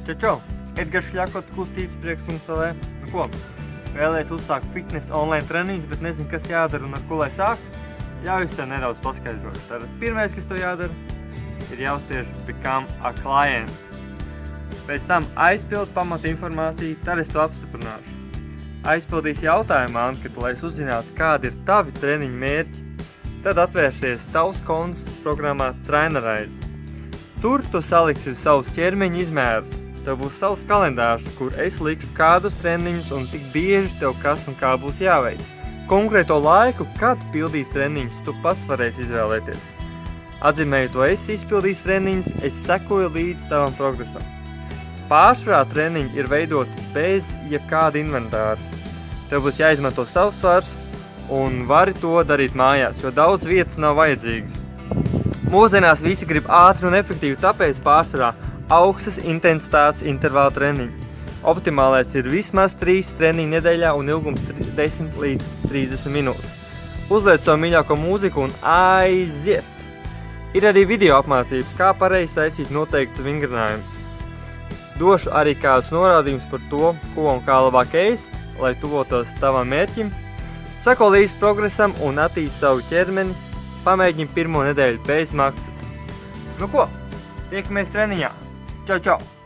Čau! Edgars Šļakot, kustības priekš.lv. Nu ko, vēlēs uzsākt fitness online treniņus, bet nezinu, kas jādara un ar ko lai sāk. Ļauj es tev nedaudz paskaidrošu. Tātad pirmais, kas tev jādara, ir jāuzspiež Become a Client. Pēc tam aizpild pamata informāciju, tad es to apstiprināšu. Aizpildīs jautājumu anketu, lai es uzzinātu, kādi ir tavi treniņu mērķi. Tad atvērsies tavs konts programmā Trainerize. Tur tu saliksi savus ķermeņa izmērus. Tev būs savs kalendārs, kur es likšu kādus treniņus un cik bieži tev kas un kā būs jāveic. Konkrēto laiku, kad pildīt treniņus, tu pats varēsi izvēlēties. Atzīmēju, to esi izpildījis treniņus, es sekoju līdz tavam progresam. Pārsvarā treniņi ir veidoti bez jebkāda inventāra. Tev būs jāizmanto savs svars un vari to darīt mājās, jo daudz vietas nav vajadzīgas. Mūsdienās visi grib ātri un efektīvi, tāpēc pārsvarā augstas intensitātes intervāla treniņi. Optimālais ir vismaz 3 treniņu nedēļā un ilgums 10 līdz 30 minūtes. Uzliec savu mīļāko mūziku un aiziet! Ir arī video apmācības, kā pareizi taisīt noteiktus vingrinājumus. Došu arī kādus norādījumus par to, ko un kā labāk ēst, lai tuvotos tavam mērķim. Sako līdz progresam un attīsti savu ķermeni. Pamēģini pirmo nedēļu bez maksas. Nu ko, tiekamies treniņā. Čau, čau!